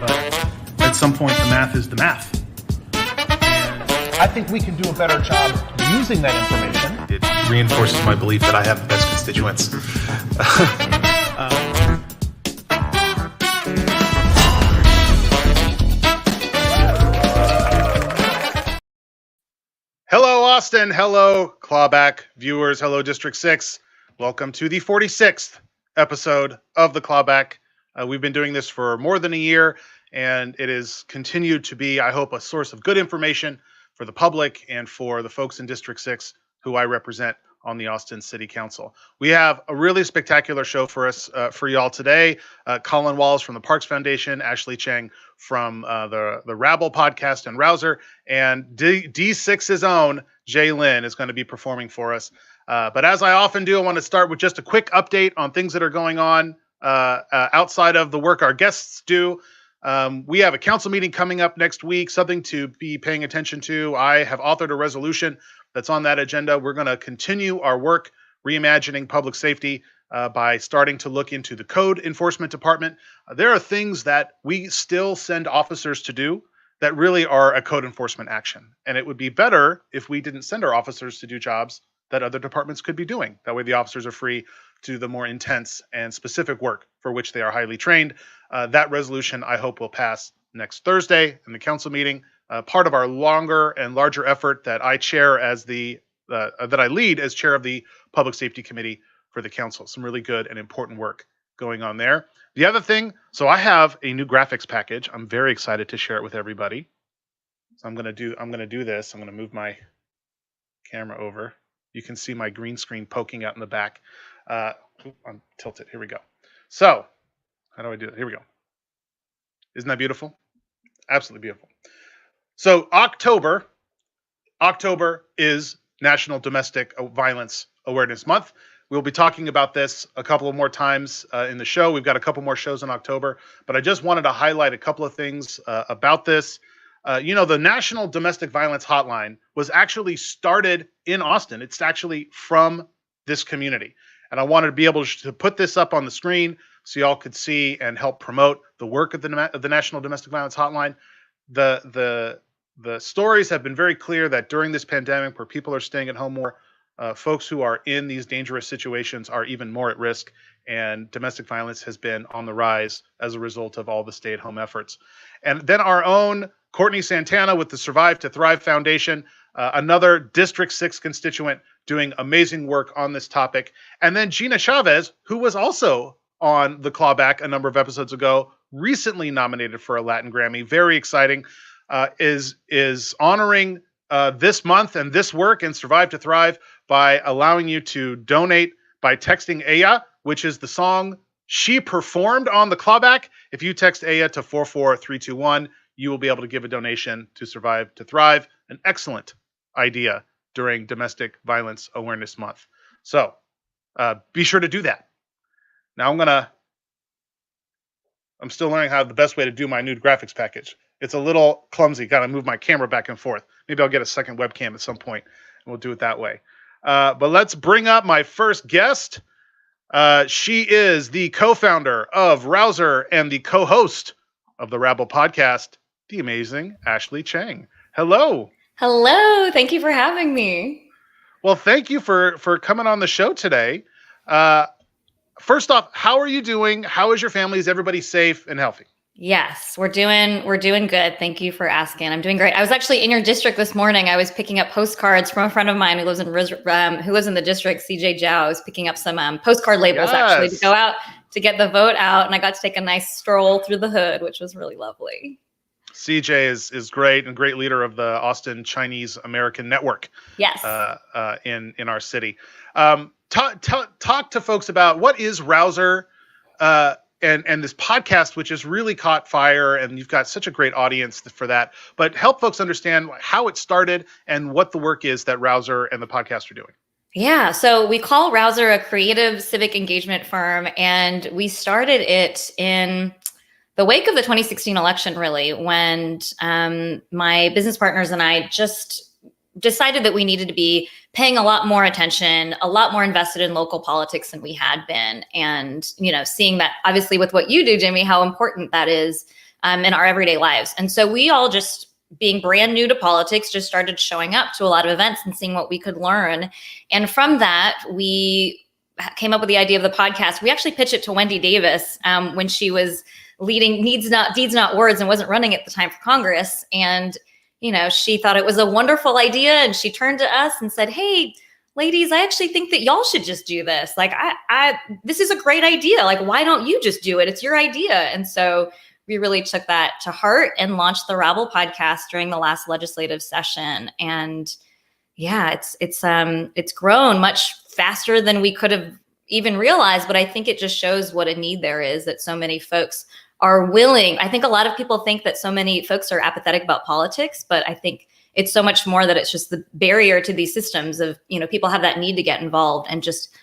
but at some point the math is the math. I think we can do a better job using that information. It reinforces my belief that I have the best constituents. Hello, Austin. Hello, Clawback viewers. Hello, District 6. Welcome to the 46th episode of the Clawback. We've been doing this for more than a year, and it has continued to be, I hope, a source of good information for the public and for the folks in District 6 who I represent on the Austin City Council. We have a really spectacular show for us, for y'all today. Colin Wallace from the Parks Foundation, Ashley Cheng from the Rabble Podcast and Rouser, and D6's own Jaylin is going to be performing for us. But as I often do, I want to start with just a quick update on things that are going on outside of the work our guests do. We have a council meeting coming up next week, something to be paying attention to. I have authored a resolution that's on that agenda. We're going to continue our work reimagining public safety by starting to look into the code enforcement department. There are things that we still send officers to do that really are a code enforcement action. And it would be better if we didn't send our officers to do jobs that other departments could be doing. That way the officers are free to do the more intense and specific work for which they are highly trained. That resolution, I hope, will pass next Thursday in the council meeting. Part of our longer and larger effort that I chair as that I lead as chair of the Public Safety Committee for the council. Some really good and important work going on there. The other thing, so I have a new graphics package. I'm very excited to share it with everybody. So I'm gonna do this. I'm gonna move my camera over. You can see my green screen poking out in the back. I'm tilted. Here we go. So how do I do it? Here we go. Isn't that beautiful? Absolutely beautiful. So October is National Domestic Violence Awareness Month. We'll be talking about this a couple of more times in the show. We've got a couple more shows in October, but I just wanted to highlight a couple of things about this. The National Domestic Violence Hotline was actually started in Austin. It's actually from this community. And I wanted to be able to put this up on the screen so y'all could see and help promote the work of the National Domestic Violence Hotline. The stories have been very clear that during this pandemic where people are staying at home more, folks who are in these dangerous situations are even more at risk, and domestic violence has been on the rise as a result of all the stay-at-home efforts. And then our own Courtney Santana with the Survive to Thrive Foundation, another District 6 constituent doing amazing work on this topic. And then Gina Chavez, who was also on the Clawback a number of episodes ago, recently nominated for a Latin Grammy. Very exciting. Is honoring this month and this work and Survive to Thrive by allowing you to donate by texting Aya, which is the song she performed on the Clawback. If you text Aya to 44321, you will be able to give a donation to Survive to Thrive. An excellent idea during Domestic Violence Awareness Month. So be sure to do that. Now I'm still learning how the best way to do my new graphics package. It's a little clumsy. Got to move my camera back and forth. Maybe I'll get a second webcam at some point, and we'll do it that way. But let's bring up my first guest. She is the co-founder of Rouser and the co-host of the Rabble Podcast, the amazing Ashley Cheng. Hello. Hello. Thank you for having me. Well, thank you for coming on the show today. First off, how are you doing? How is your family? Is everybody safe and healthy? Yes, we're doing good. Thank you for asking. I'm doing great. I was actually in your district this morning. I was picking up postcards from a friend of mine who lives in the district, CJ Zhao. I was picking up some postcard labels actually to go out to get the vote out, and I got to take a nice stroll through the hood, which was really lovely. CJ is great and great leader of the Austin Chinese American Network. Yes. In our city. Talk to folks about what is Rouser and this podcast, which has really caught fire, and you've got such a great audience for that. But help folks understand how it started and what the work is that Rouser and the podcast are doing. Yeah, so we call Rouser a creative civic engagement firm, and we started it in the wake of the 2016 election, really, when my business partners and I just decided that we needed to be paying a lot more attention, a lot more invested in local politics than we had been. And, seeing that obviously with what you do, Jimmy, how important that is in our everyday lives. And so we all, just being brand new to politics, just started showing up to a lot of events and seeing what we could learn. And from that, we came up with the idea of the podcast. We actually pitched it to Wendy Davis when she was leading Deeds Not Words and wasn't running at the time for Congress. And, she thought it was a wonderful idea. And she turned to us and said, "Hey, ladies, I actually think that y'all should just do this. Like, this is a great idea. Like, why don't you just do it? It's your idea." And so we really took that to heart and launched the Rabble Podcast during the last legislative session. And yeah, it's grown much faster than we could have even realized. But I think it just shows what a need there is, that so many folks are willing. I think a lot of people think that so many folks are apathetic about politics, but I think it's so much more that it's just the barrier to these systems of, people have that need to get involved and just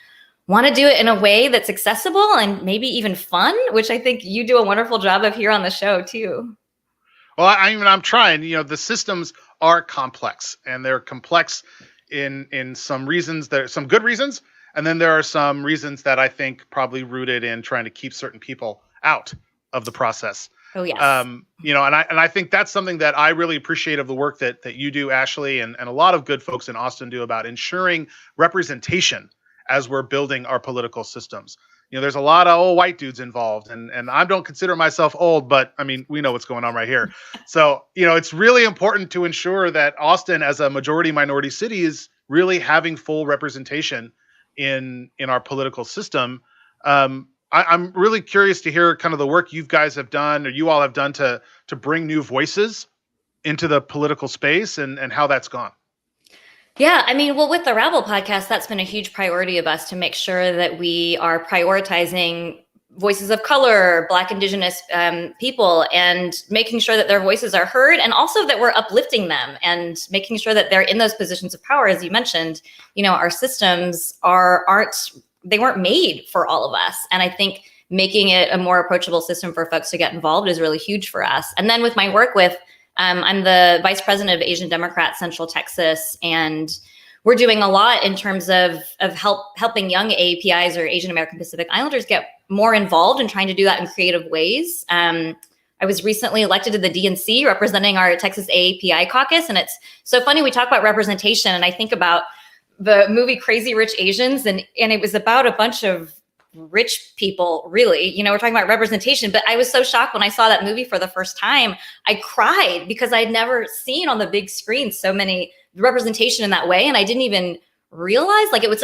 want to do it in a way that's accessible and maybe even fun, which I think you do a wonderful job of here on the show too. Well, I'm trying. The systems are complex, and they're complex in some reasons. There are some good reasons, and then there are some reasons that I think probably rooted in trying to keep certain people out of the process. Oh yes. And I think that's something that I really appreciate of the work that you do, Ashley, and a lot of good folks in Austin do, about ensuring representation as we're building our political systems. There's a lot of old white dudes involved, and I don't consider myself old, but I mean, we know what's going on right here. So, it's really important to ensure that Austin, as a majority minority city, is really having full representation in our political system. I'm really curious to hear kind of the work you guys have done, or you all have done, to bring new voices into the political space, and how that's gone. Yeah, I mean, well, with the Rabble Podcast, that's been a huge priority of us, to make sure that we are prioritizing voices of color, Black, Indigenous people, and making sure that their voices are heard, and also that we're uplifting them and making sure that they're in those positions of power. As you mentioned, our systems weren't made for all of us. And I think making it a more approachable system for folks to get involved is really huge for us. And then with my work with, I'm the vice president of Asian Democrats Central Texas, and we're doing a lot in terms of helping young AAPIs, or Asian American Pacific Islanders, get more involved and trying to do that in creative ways. I was recently elected to the DNC representing our Texas AAPI caucus. And it's so funny, we talk about representation, and I think about the movie Crazy Rich Asians, and it was about a bunch of rich people, really. We're talking about representation, but I was so shocked when I saw that movie for the first time. I cried because I'd never seen on the big screen so many representation in that way, and I didn't even realize, like, it was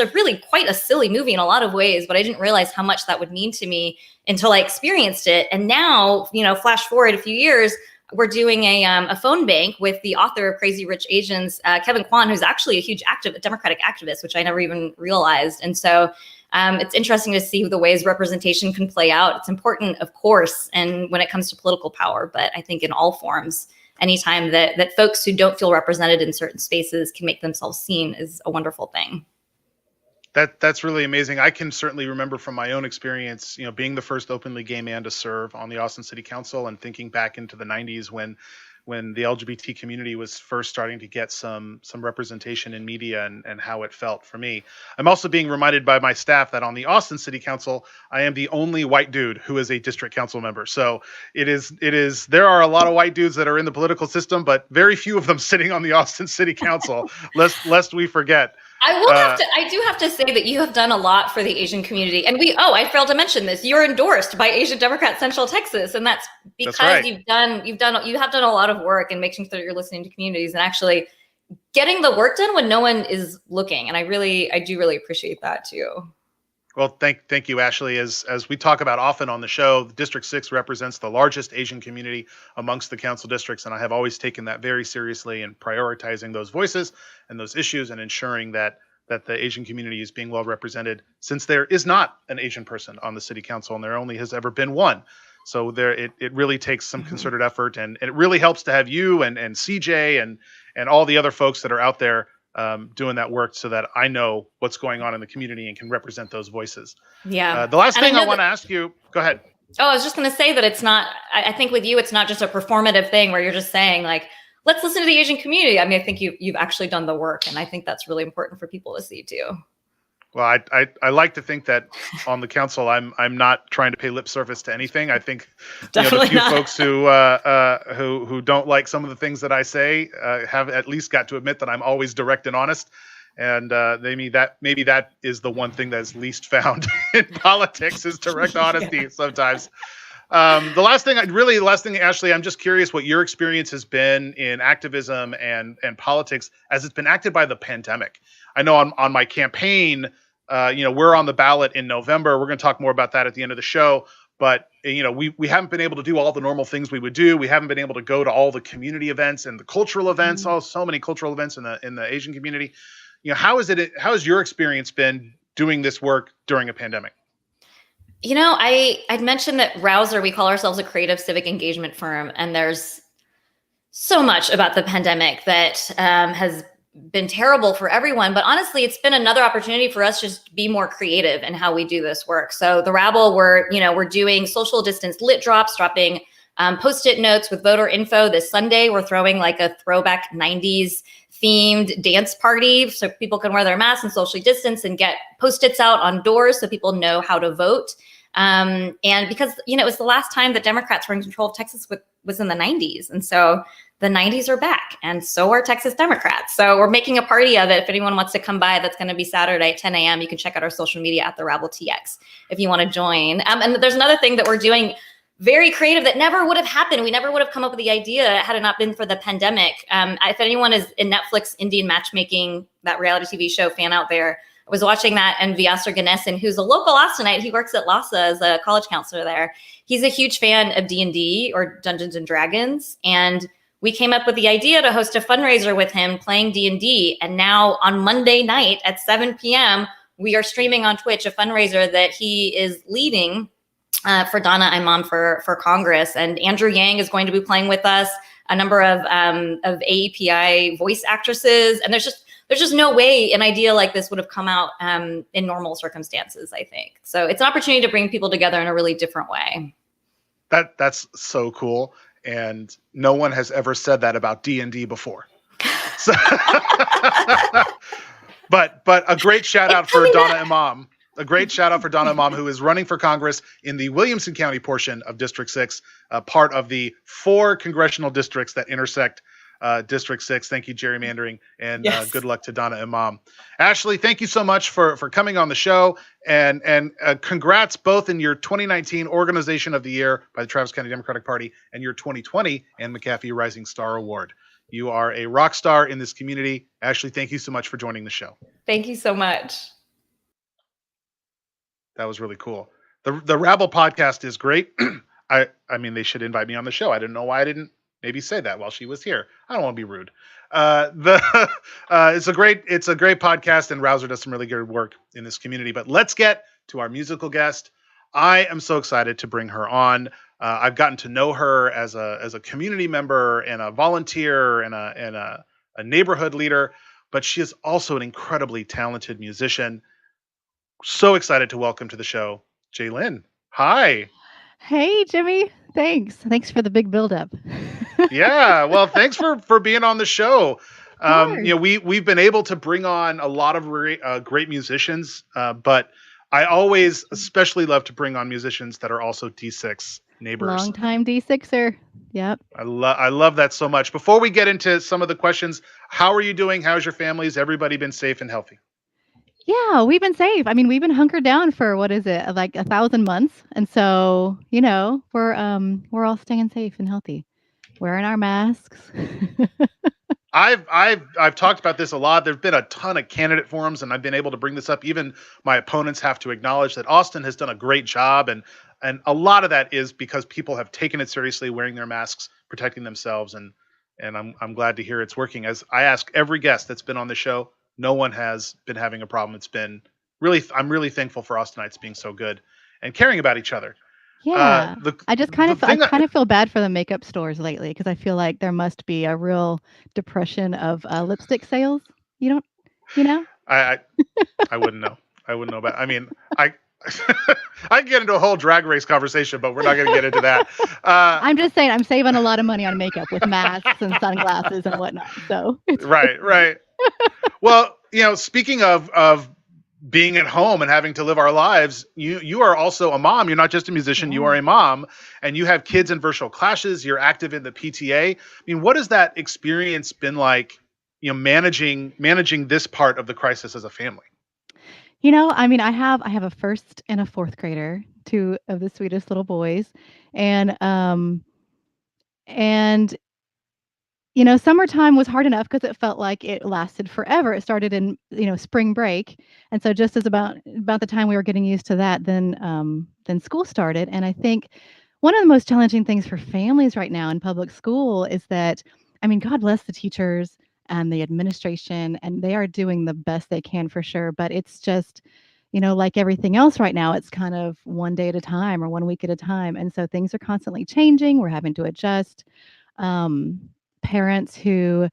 quite a silly movie in a lot of ways, but I didn't realize how much that would mean to me until I experienced it. And now, flash forward a few years, we're doing a phone bank with the author of Crazy Rich Asians, Kevin Kwan, who's actually a huge Democratic activist, which I never even realized. And so it's interesting to see the ways representation can play out. It's important, of course, and when it comes to political power, but I think in all forms, anytime that folks who don't feel represented in certain spaces can make themselves seen is a wonderful thing. That's really amazing. I can certainly remember from my own experience, being the first openly gay man to serve on the Austin City Council, and thinking back into the 90s when the LGBT community was first starting to get some representation in media, and how it felt for me. I'm also being reminded by my staff that on the Austin City Council, I am the only white dude who is a district council member. So there are a lot of white dudes that are in the political system, but very few of them sitting on the Austin City Council, lest we forget. I do have to say that you have done a lot for the Asian community, and I failed to mention this. You're endorsed by Asian Democrats Central Texas, and that's because right. you have done a lot of work in making sure that you're listening to communities and actually getting the work done when no one is looking. And I do really appreciate that too. Well, thank you, Ashley. As we talk about often on the show, District 6 represents the largest Asian community amongst the council districts, and I have always taken that very seriously in prioritizing those voices and those issues, and ensuring that the Asian community is being well represented, since there is not an Asian person on the city council, and there only has ever been one. So it really takes some concerted effort, and it really helps to have you and CJ and all the other folks that are out there doing that work, so that I know what's going on in the community and can represent those voices. Yeah. The last thing I want to ask you, go ahead. Oh, I was just going to say that it's not, I think with you, it's not just a performative thing where you're just saying like, let's listen to the Asian community. I mean, I think you've actually done the work, and I think that's really important for people to see too. Well, I like to think that on the council, I'm not trying to pay lip service to anything. I think the few folks who don't like some of the things that I say have at least got to admit that I'm always direct and honest. And maybe that is the one thing that's least found in politics is direct honesty sometimes. The last thing, Ashley, I'm just curious what your experience has been in activism and politics as it's been acted by the pandemic. I know on my campaign, we're on the ballot in November. We're going to talk more about that at the end of the show. But, we haven't been able to do all the normal things we would do. We haven't been able to go to all the community events and the cultural events, so many cultural events in the Asian community. How has your experience been doing this work during a pandemic? I'd mentioned that Rouser, we call ourselves a creative civic engagement firm, and there's so much about the pandemic that has been terrible for everyone. But honestly, it's been another opportunity for us just to be more creative in how we do this work. So the Rabble, we're doing social distance lit drops, dropping Post-it notes with voter info. This Sunday, we're throwing like a throwback 90s themed dance party so people can wear their masks and socially distance and get Post-its out on doors so people know how to vote. And because, it was the last time that Democrats were in control of Texas was in the 90s. And so the 90s are back, and so are Texas Democrats. So we're making a party of it. If anyone wants to come by, that's going to be Saturday at 10 a.m. You can check out our social media at the Rabble TX if you want to join. And there's another thing that we're doing very creative that never would have happened. We never would have come up with the idea had it not been for the pandemic. If anyone is in Netflix Indian Matchmaking, that reality TV show fan out there, I was watching that, and Vyasar Ganesan, who's a local Austinite, he works at LASA as a college counselor there. He's a huge fan of D&D, or Dungeons and Dragons, and we came up with the idea to host a fundraiser with him playing D&D. And now on Monday night at 7 p.m., we are streaming on Twitch a fundraiser that he is leading for Donna Imam for Congress. And Andrew Yang is going to be playing with us, a number of AEPI voice actresses. And there's just no way an idea like this would have come out in normal circumstances, I think. So it's an opportunity to bring people together in a really different way. That's so cool. And no one has ever said that about D&D before. So, but a great shout out for Donna Imam. A great shout out for Donna Imam, who is running for Congress in the Williamson County portion of District 6, part of the 4 congressional districts that intersect District 6. Thank you, gerrymandering, and good luck to Donna Imam. Ashley, thank you so much for coming on the show, and congrats both in your 2019 Organization of the Year by the Travis County Democratic Party and your 2020 Ann McAfee Rising Star Award. You are a rock star in this community. Ashley, thank you so much for joining the show. Thank you so much. That was really cool. The Rabble podcast is great. I mean, they should invite me on the show. I didn't know why I didn't maybe say that while she was here. I don't want to be rude. It's a great podcast, and Rouser does some really good work in this community. But let's get to our musical guest. I am so excited to bring her on. I've gotten to know her as a community member and a volunteer and a neighborhood leader, but she is also an incredibly talented musician. So excited to welcome to the show, Jaylin. Hi. Hey, Jimmy. Thanks for the big buildup. Yeah, well, thanks for being on the show. We've been able to bring on a lot of great musicians, but I always especially love to bring on musicians that are also D6 neighbors. Long-time D6er. Yep. I love that so much. Before we get into some of the questions, how are you doing? How's your family? Has everybody been safe and healthy? Yeah, we've been safe. I mean, we've been hunkered down for like 1,000 months, and so we're all staying safe and healthy, wearing our masks. I've talked about this a lot. There's been a ton of candidate forums, and I've been able to bring this up. Even my opponents have to acknowledge that Austin has done a great job, and a lot of that is because people have taken it seriously, wearing their masks, protecting themselves, and I'm glad to hear it's working. As I ask every guest that's been on the show, no one has been having a problem. It's been I'm really thankful for Austinites being so good and caring about each other. Yeah. I kind of feel bad for the makeup stores lately, because I feel like there must be a real depression of lipstick sales. I wouldn't know. I wouldn't know about. I mean, I can get into a whole drag race conversation, but we're not going to get into that. I'm just saying, I'm saving a lot of money on makeup with masks and sunglasses and whatnot. So right. Well, speaking of being at home and having to live our lives, you are also a mom. You're not just a musician, you are a mom, and you have kids in virtual classes. You're active in the PTA. I mean, what has that experience been like, managing this part of the crisis as a family? I mean, I have a first and a fourth grader, two of the sweetest little boys. And summertime was hard enough because it felt like it lasted forever. It started in, spring break. And so just as about the time we were getting used to that, then school started. And I think one of the most challenging things for families right now in public school is that, I mean, God bless the teachers and the administration, and they are doing the best they can for sure. But it's just, like everything else right now, it's kind of one day at a time or 1 week at a time. And so things are constantly changing. We're having to adjust. Parents who,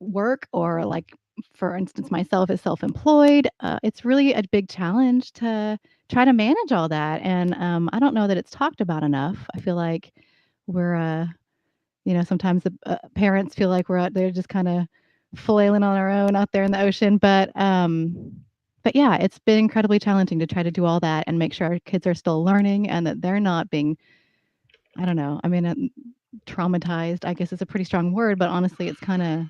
work, or like, for instance, myself is self-employed. It's really a big challenge to try to manage all that. And I don't know that it's talked about enough. I feel like we're, sometimes the parents feel like we're out there just kind of flailing on our own out there in the ocean. But yeah, it's been incredibly challenging to try to do all that and make sure our kids are still learning and that they're not being, I don't know. I mean, traumatized, I guess, is a pretty strong word, but honestly, it's kind of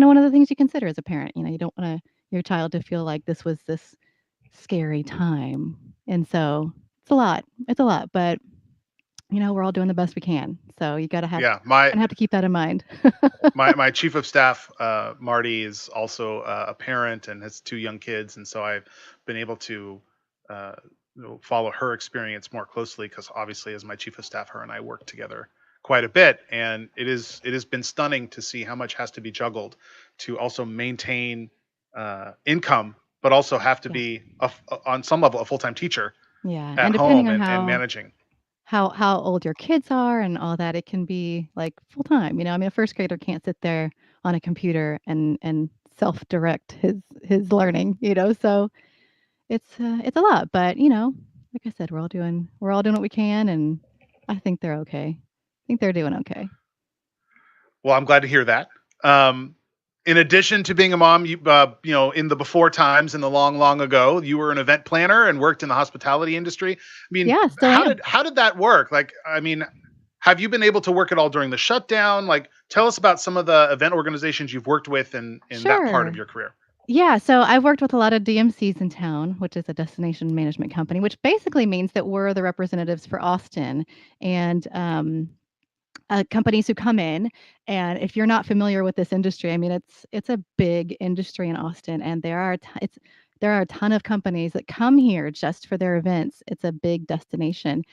one of the things you consider as a parent. You don't want your child to feel like this was this scary time, and so it's a lot. It's a lot, but we're all doing the best we can. So you got to have to keep that in mind. my chief of staff, Marty, is also a parent and has 2 young kids, and so I've been able to follow her experience more closely because obviously, as my chief of staff, her and I work together quite a bit, and it has been stunning to see how much has to be juggled to also maintain income, but also have to be on some level a full-time teacher at home and managing. How old your kids are and all that, it can be like full time. I mean, a first grader can't sit there on a computer and self-direct his learning. So it's a lot. But like I said, we're all doing what we can, and I think they're okay. I think they're doing okay. Well, I'm glad to hear that. In addition to being a mom, you in the before times, in the long ago, you were an event planner and worked in the hospitality industry. I mean, how did that work? Like, I mean, have you been able to work at all during the shutdown? Like, tell us about some of the event organizations you've worked with in that part of your career. Yeah, so I've worked with a lot of DMCs in town, which is a destination management company, which basically means that we're the representatives for Austin, and companies who come in. And if you're not familiar with this industry, I mean, it's a big industry in Austin, and there are a ton of companies that come here just for their events. It's a big destination.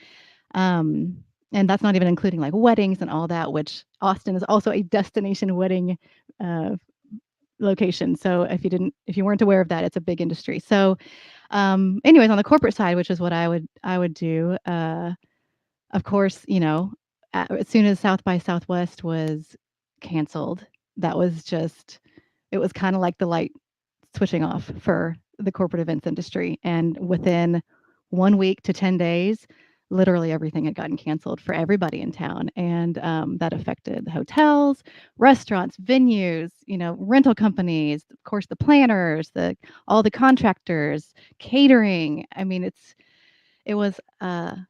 And that's not even including like weddings and all that, which Austin is also a destination wedding location. So if you weren't aware of that, it's a big industry. So anyways, on the corporate side, which is what I would do, of course, as soon as South by Southwest was canceled, it was kind of like the light switching off for the corporate events industry. And within 1 week to 10 days, literally everything had gotten canceled for everybody in town. And that affected the hotels, restaurants, venues, rental companies, of course, the planners, all the contractors, catering. I mean, it was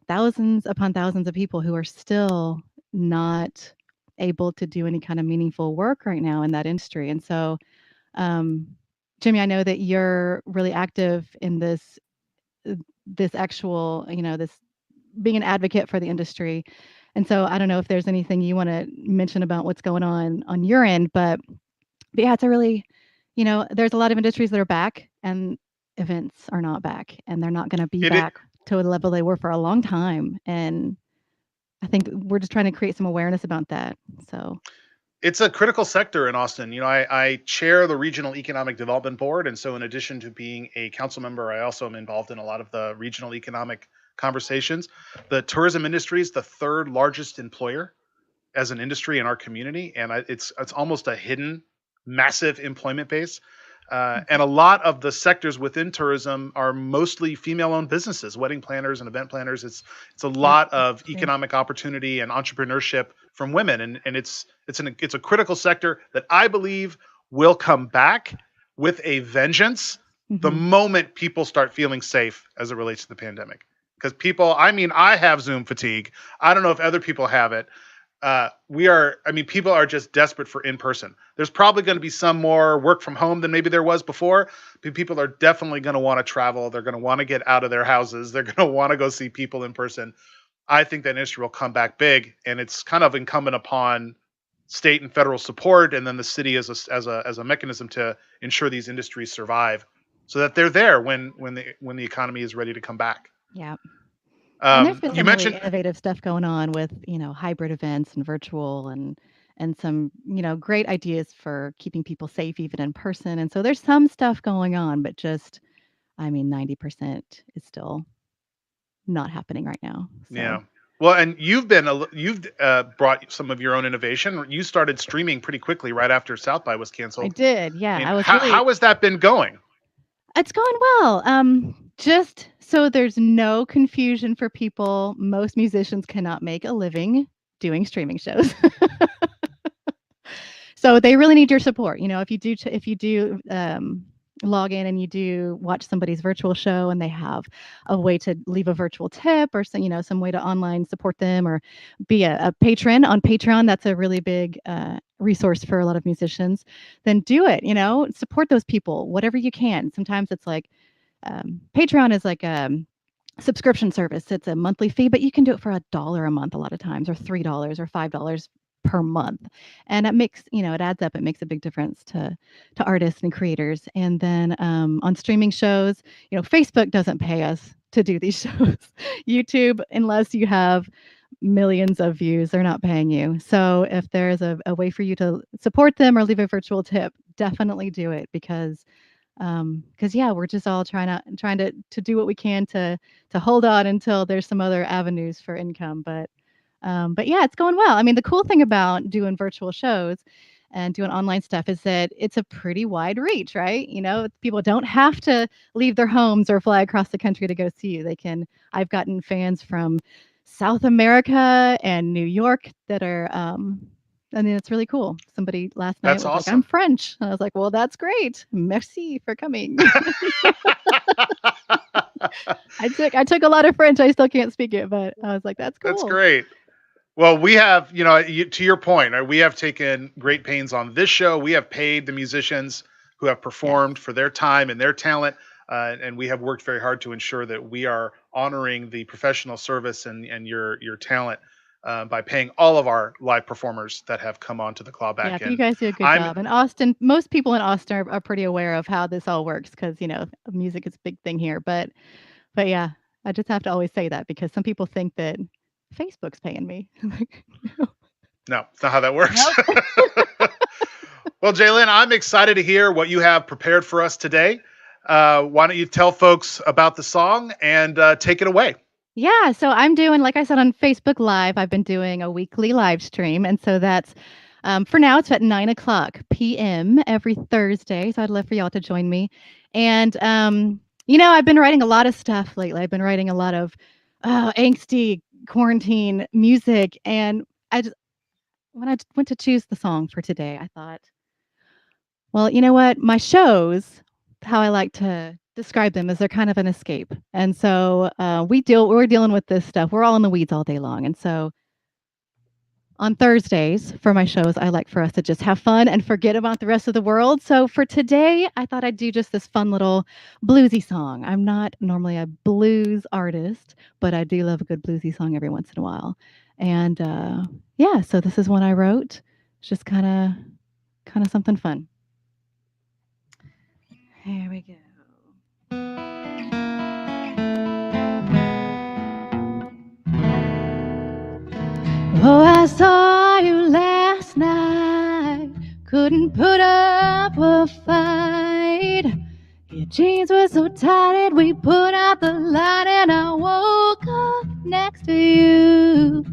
thousands upon thousands of people who are still not able to do any kind of meaningful work right now in that industry. And so, Jimmy, I know that you're really active in this actual, this being an advocate for the industry. And so I don't know if there's anything you want to mention about what's going on your end, but yeah, it's a really, there's a lot of industries that are back and events are not back, and they're not going to be back to the level they were for a long time. And I think we're just trying to create some awareness about that. So it's a critical sector in Austin. I chair the Regional Economic Development Board. And so in addition to being a council member, I also am involved in a lot of the regional economic conversations. The tourism industry is the 3rd largest employer as an industry in our community. And it's almost a hidden, massive employment base. And a lot of the sectors within tourism are mostly female-owned businesses, wedding planners and event planners. It's a lot of economic opportunity and entrepreneurship from women, and it's a critical sector that I believe will come back with a vengeance the moment people start feeling safe as it relates to the pandemic. Because I have Zoom fatigue. I don't know if other people have it. People are just desperate for in-person. There's probably going to be some more work from home than maybe there was before. But people are definitely going to want to travel. They're going to want to get out of their houses. They're going to want to go see people in person. I think that industry will come back big, and it's kind of incumbent upon state and federal support, and then the city as a mechanism to ensure these industries survive, so that they're there when the economy is ready to come back. Yeah. And there's been You some mentioned really innovative stuff going on with, hybrid events and virtual and some, great ideas for keeping people safe even in person. And so there's some stuff going on, but 90% is still not happening right now. So. Yeah. Well, and you've brought some of your own innovation. You started streaming pretty quickly right after South by was canceled. I did. Yeah. How has that been going? It's going well. Just so there's no confusion for people, most musicians cannot make a living doing streaming shows. So they really need your support. If you do log in and you do watch somebody's virtual show and they have a way to leave a virtual tip or some way to online support them or be a patron on Patreon, that's a really big resource for a lot of musicians, then do it. Support those people whatever you can. Sometimes it's like Patreon is like a subscription service. It's a monthly fee, but you can do it for $1 a month a lot of times, or $3 or $5 per month, and it makes it adds up. It makes a big difference to artists and creators. And then on streaming shows, Facebook doesn't pay us to do these shows. YouTube, unless you have millions of views, they're not paying you. So if there's a way for you to support them or leave a virtual tip, definitely do it, because we're just all trying to do what we can to hold on until there's some other avenues for income. But yeah, it's going well. I mean, the cool thing about doing virtual shows and doing online stuff is that it's a pretty wide reach, right? People don't have to leave their homes or fly across the country to go see you. I've gotten fans from South America and New York that are, it's really cool. Somebody last night was awesome. like, I'm French. And I was like, well, that's great. Merci for coming. I took a lot of French. I still can't speak it, but I was like, that's cool. That's great. Well, we have, to your point, we have taken great pains on this show. We have paid the musicians who have performed for their time and their talent. And we have worked very hard to ensure that we are honoring the professional service and your talent by paying all of our live performers that have come on to the Clawback. Yeah, you guys do a good job. And Austin, most people in Austin are pretty aware of how this all works, because, music is a big thing here. But yeah, I just have to always say that, because some people think that Facebook's paying me. No, it's not how that works. Nope. Well, Jaylyn, I'm excited to hear what you have prepared for us today. Why don't you tell folks about the song and take it away? Yeah, so I'm doing, like I said, on Facebook Live, I've been doing a weekly live stream. And so that's, for now, it's at 9:00 p.m. every Thursday. So I'd love for y'all to join me. And, I've been writing a lot of stuff lately. I've been writing a lot of angsty quarantine music. And when I went to choose the song for today, I thought, well, you know what? My shows, how I like to describe them, is they're kind of an escape. And so we're dealing with this stuff. We're all in the weeds all day long. And so on Thursdays for my shows, I like for us to just have fun and forget about the rest of the world. So for today, I thought I'd do just this fun little bluesy song. I'm not normally a blues artist, but I do love a good bluesy song every once in a while. And so this is one I wrote. It's just kind of something fun. Here we go. Oh, I saw you last night, couldn't put up a fight. Your jeans were so tight, we put out the light, and I woke up next to you.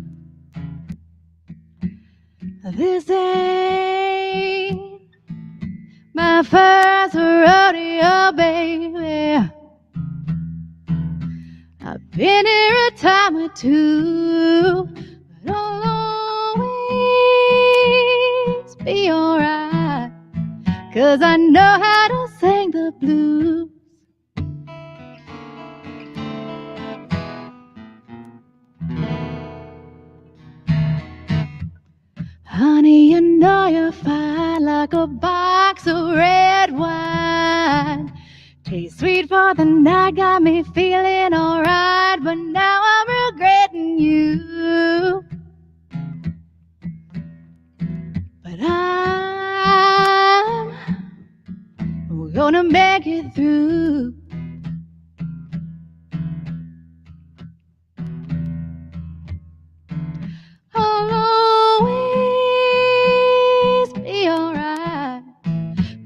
This ain't my first rodeo, baby. I've been here a time or two, but I'll always be alright, 'cause I know how to sing the blues Honey, you know you're fine like a box of red wine. Tastes sweet for the night, got me feeling alright, but now I'm regretting you. But I'm gonna make it through. I'll always be alright,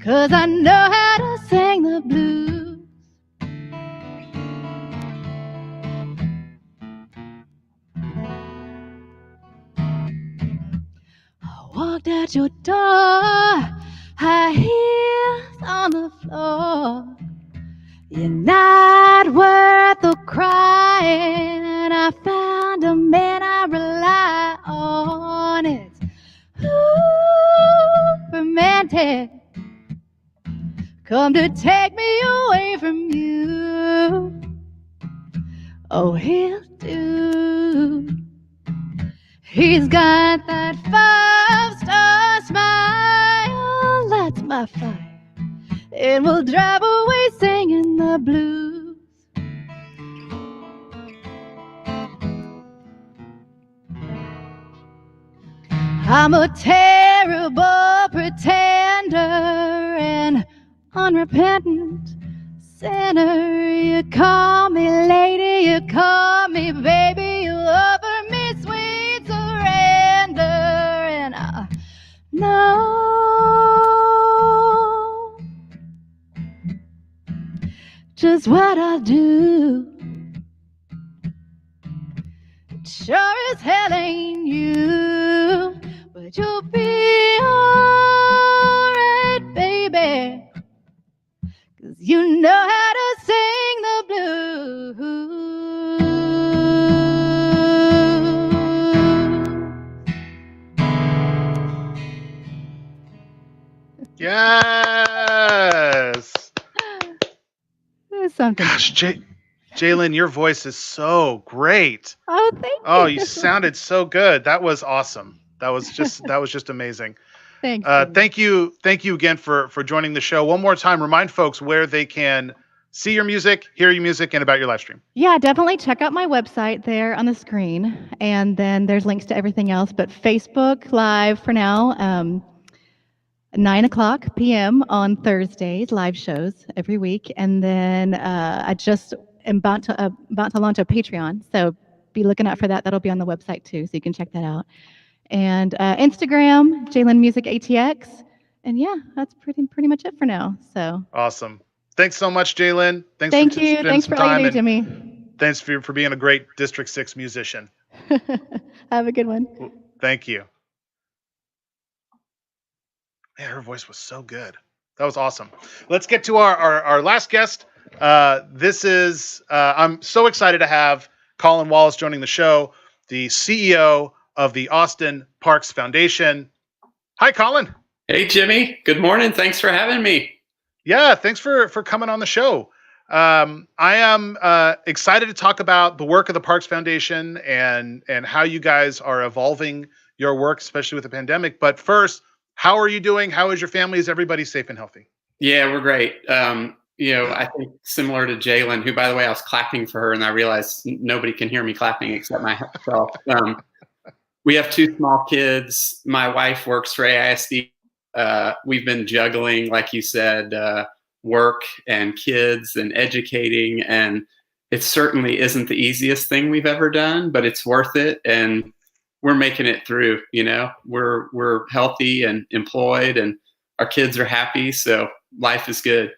'cause I know how to sing the blues. I walked out your door, high heels on the floor. You're not worth the crying, and I found a man I rely on. It's romantic, come to take me away from you. Oh, he'll do. He's got that 5-star smile, that's my fire. It will drive away singing the blues. I'm a terrible pretender, an unrepentant sinner. You call me lady, you call me baby, you offer me sweet surrender, and I know just what I'll do. It sure as hell ain't you, but you'll be alright, baby, 'cause you know how to sing the blues. Yes. Something. Gosh, Jaylyn, your voice is so great. Oh, thank you. Oh, you sounded so good. That was awesome. That was just amazing. Thanks. Thank you again for joining the show. One more time, remind folks where they can see your music, hear your music, and about your live stream. Yeah, definitely check out my website there on the screen, and then there's links to everything else. But Facebook Live for now, 9:00 p.m. on Thursdays, live shows every week, and then I just am about to launch a Patreon, so be looking out for that. That'll be on the website too, so you can check that out. And Instagram, Jaelyn Music ATX, and yeah, that's pretty much it for now. So awesome. Thanks so much, Jaelyn. Thank you. Thanks for all you do, Jimmy. Thanks for being a great District 6 musician. Have a good one. Thank you. Man, her voice was so good. That was awesome. Let's get to our last guest. This is, I'm so excited to have Colin Wallace joining the show, the CEO of the Austin Parks Foundation. Hi, Colin. Hey, Jimmy. Good morning. Thanks for having me. Yeah, thanks for coming on the show. I am excited to talk about the work of the Parks Foundation and how you guys are evolving your work, especially with the pandemic. But first, how are you doing? How is your family? Is everybody safe and healthy? Yeah, we're great. I think similar to Jaelyn, who, by the way, I was clapping for her and I realized nobody can hear me clapping except myself. We have 2 small kids. My wife works for AISD. We've been juggling, like you said, work and kids and educating, and it certainly isn't the easiest thing we've ever done, but it's worth it, and we're making it through. We're healthy and employed, and our kids are happy, so life is good.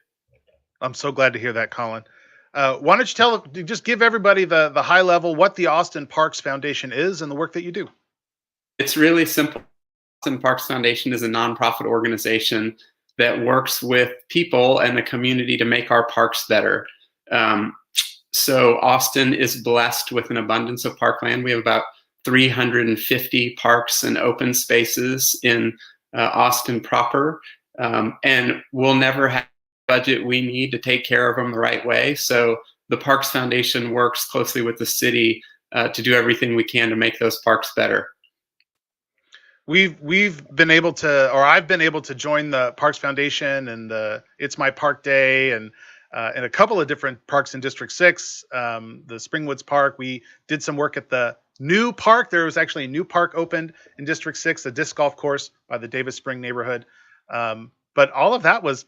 I'm so glad to hear that, Colin. Why don't you just give everybody the high level what the Austin Parks Foundation is and the work that you do? It's really simple. Austin Parks Foundation is a nonprofit organization that works with people and the community to make our parks better. So Austin is blessed with an abundance of parkland. We have about 350 parks and open spaces in Austin proper, and we'll never have the budget we need to take care of them the right way. So the Parks Foundation works closely with the city to do everything we can to make those parks better. we've been able to, or I've been able to join the Parks Foundation and the It's My Park Day and a couple of different parks in District 6, the Springwoods Park. We did some work at the new park. There was actually a new park opened in District 6, a disc golf course by the Davis Spring neighborhood. But all of that was,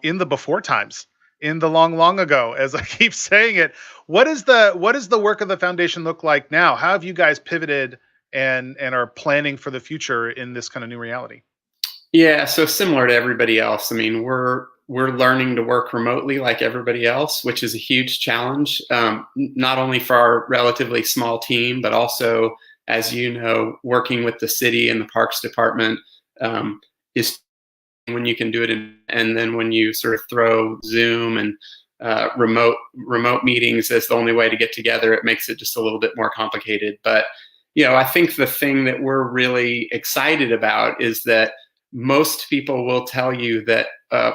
in the before times, in the long ago, as I keep saying it. What does the work of the foundation look like now? How have you guys pivoted and are planning for the future in this kind of new reality? Yeah, so similar to everybody else. I mean, we're learning to work remotely like everybody else, which is a huge challenge, not only for our relatively small team, but also, as you know, working with the city and the Parks Department is when you can do it, and then when you sort of throw Zoom and remote meetings as the only way to get together, it makes it just a little bit more complicated. But I think the thing that we're really excited about is that most people will tell you that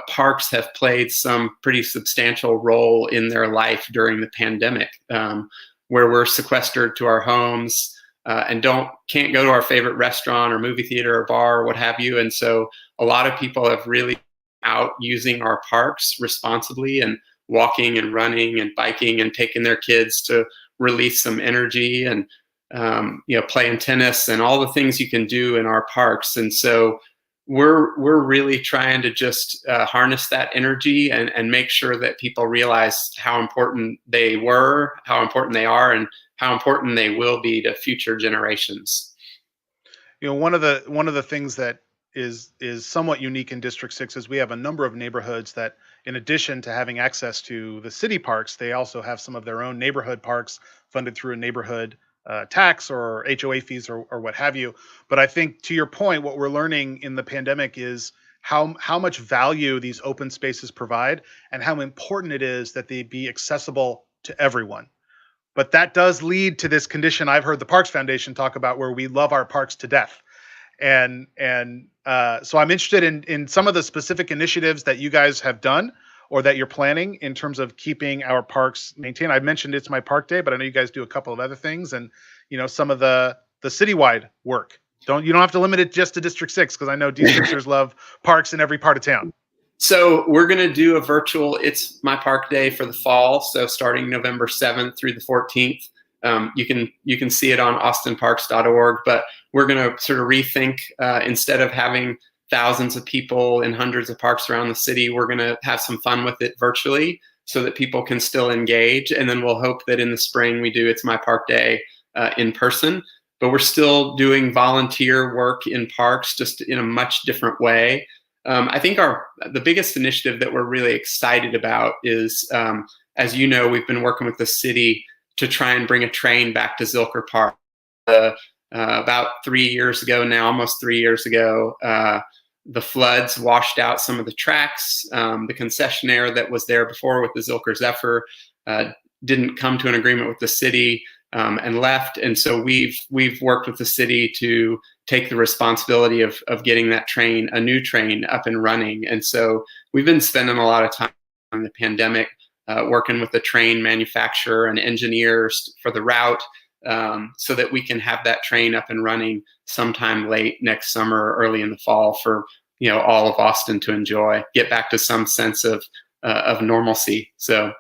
parks have played some pretty substantial role in their life during the pandemic, where we're sequestered to our homes and can't go to our favorite restaurant or movie theater or bar or what have you. And so a lot of people have really out using our parks responsibly and walking and running and biking and taking their kids to release some energy and playing tennis and all the things you can do in our parks. And so we're really trying to just harness that energy and make sure that people realize how important they were, how important they are, and how important they will be to future generations. One of the things that is somewhat unique in District 6 is we have a number of neighborhoods that, in addition to having access to the city parks, they also have some of their own neighborhood parks funded through a neighborhood tax or HOA fees or what have you. But I think, to your point, what we're learning in the pandemic is how much value these open spaces provide and how important it is that they be accessible to everyone. But that does lead to this condition I've heard the Parks Foundation talk about, where we love our parks to death. And so I'm interested in some of the specific initiatives that you guys have done or that you're planning in terms of keeping our parks maintained. I mentioned It's My Park Day, but I know you guys do a couple of other things, and some of the citywide work. You don't have to limit it just to District 6, because I know D6ers love parks in every part of town. So we're going to do a virtual It's My Park Day for the fall. So starting November 7th through the 14th. You can see it on austinparks.org, but we're going to sort of rethink, instead of having thousands of people in hundreds of parks around the city, we're going to have some fun with it virtually so that people can still engage. And then we'll hope that in the spring we do It's My Park Day in person. But we're still doing volunteer work in parks, just in a much different way. I think the biggest initiative that we're really excited about is, as you know, we've been working with the city to try and bring a train back to Zilker Park. About 3 years ago now, almost 3 years ago, the floods washed out some of the tracks. The concessionaire that was there before with the Zilker Zephyr didn't come to an agreement with the city and left. And so we've worked with the city to take the responsibility of getting that train, a new train, up and running. And so we've been spending a lot of time on the pandemic working with the train manufacturer and engineers for the route, so that we can have that train up and running sometime late next summer or early in the fall for all of Austin to enjoy, get back to some sense of normalcy. So,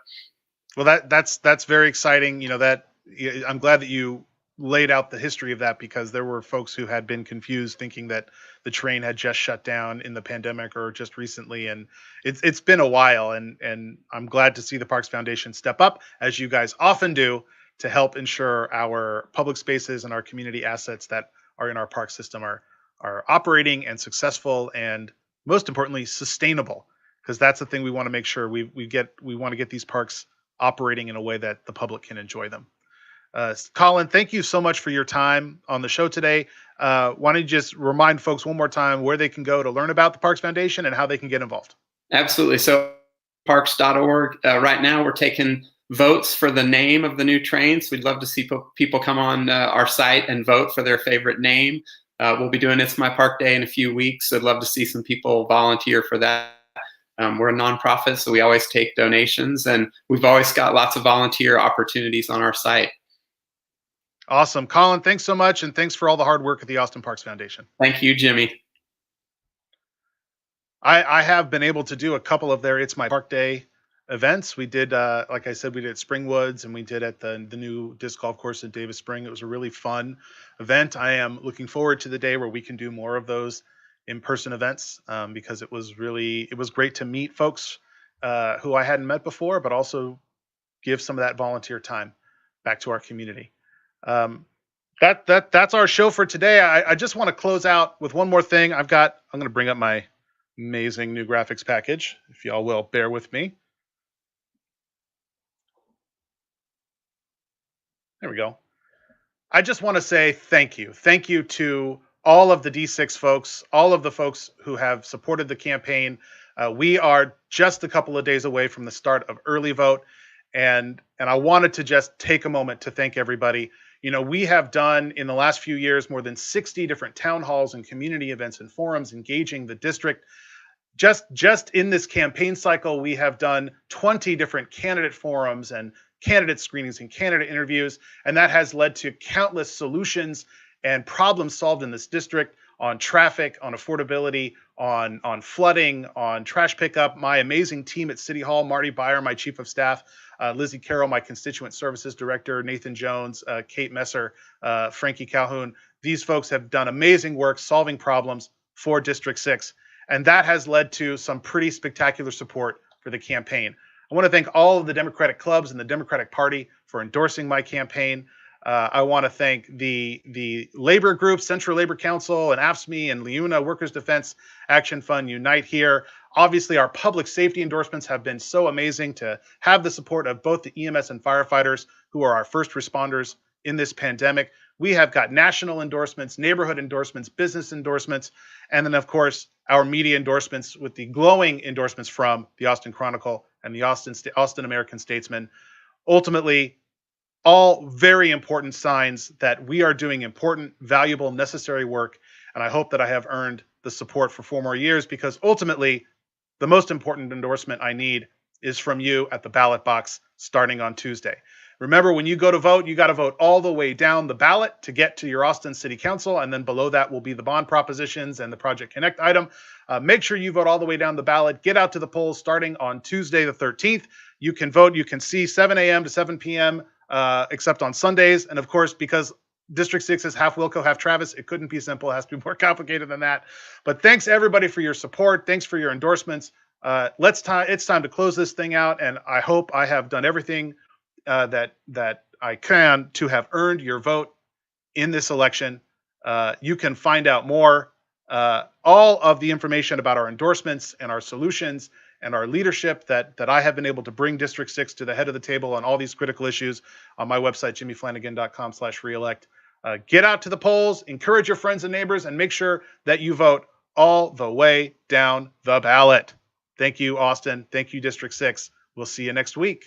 well, that's very exciting. I'm glad that you laid out the history of that, because there were folks who had been confused, thinking that the train had just shut down in the pandemic or just recently, and it's been a while. And I'm glad to see the Parks Foundation step up, as you guys often do, to help ensure our public spaces and our community assets that are in our park system are operating and successful, and most importantly, sustainable, because that's the thing we want to make sure we want to get these parks operating in a way that the public can enjoy them. Colin, thank you so much for your time on the show today. Why don't you just remind folks one more time where they can go to learn about the Parks Foundation and how they can get involved? Absolutely. So parks.org. Right now we're taking votes for the name of the new trains. We'd love to see people come on our site and vote for their favorite name. We'll be doing It's My Park Day in a few weeks. I'd love to see some people volunteer for that. We're a nonprofit, so we always take donations, and we've always got lots of volunteer opportunities on our site. Awesome. Colin, thanks so much. And thanks for all the hard work at the Austin Parks Foundation. Thank you, Jimmy. I have been able to do a couple of their It's My Park Day events. We did, like I said, we did at Springwoods, and we did at the new disc golf course at Davis Spring. It was a really fun event. I am looking forward to the day where we can do more of those in-person events, because it was great to meet folks who I hadn't met before, but also give some of that volunteer time back to our community. That's our show for today. I just want to close out with one more thing. I'm going to bring up my amazing new graphics package, if y'all will bear with me. There we go. I just want to say thank you. Thank you to all of the D6 folks, all of the folks who have supported the campaign. We are just a couple of days away from the start of early vote. And I wanted to just take a moment to thank everybody. You know, we have done in the last few years more than 60 different town halls and community events and forums engaging the district. Just in this campaign cycle, we have done 20 different candidate forums and candidate screenings and candidate interviews, and that has led to countless solutions and problems solved in this district on traffic, on affordability, on flooding, on trash pickup. My amazing team at City Hall, Marty Byer, my chief of staff, Lizzie Carroll, my constituent services director, Nathan Jones, Kate Messer, Frankie Calhoun. These folks have done amazing work solving problems for District 6. And that has led to some pretty spectacular support for the campaign. I want to thank all of the Democratic clubs and the Democratic Party for endorsing my campaign. I want to thank the labor groups, Central Labor Council and AFSCME and LIUNA, Workers Defense Action Fund, Unite here. Obviously, our public safety endorsements have been so amazing to have the support of both the EMS and firefighters, who are our first responders in this pandemic. We have got national endorsements, neighborhood endorsements, business endorsements, and then, of course, our media endorsements with the glowing endorsements from the Austin Chronicle and the Austin American Statesman. Ultimately, all very important signs that we are doing important, valuable, necessary work. And I hope that I have earned the support for 4 more years, because ultimately, the most important endorsement I need is from you at the ballot box starting on Tuesday. Remember, when you go to vote, you got to vote all the way down the ballot to get to your Austin City Council. And then below that will be the bond propositions and the Project Connect item. Make sure you vote all the way down the ballot. Get out to the polls starting on Tuesday, the 13th. You can vote. You can see 7 a.m. to 7 p.m., except on Sundays. And of course, because District 6 is half Wilco, half Travis, it couldn't be simple. It has to be more complicated than that. But thanks, everybody, for your support. Thanks for your endorsements. It's time to close this thing out. And I hope I have done everything that I can to have earned your vote in this election. You can find out more, all of the information about our endorsements and our solutions and our leadership that I have been able to bring District 6 to the head of the table on all these critical issues on my website, jimmyflanagan.com/reelect. Get out to the polls, encourage your friends and neighbors, and make sure that you vote all the way down the ballot. Thank you, Austin. Thank you, District 6. We'll see you next week.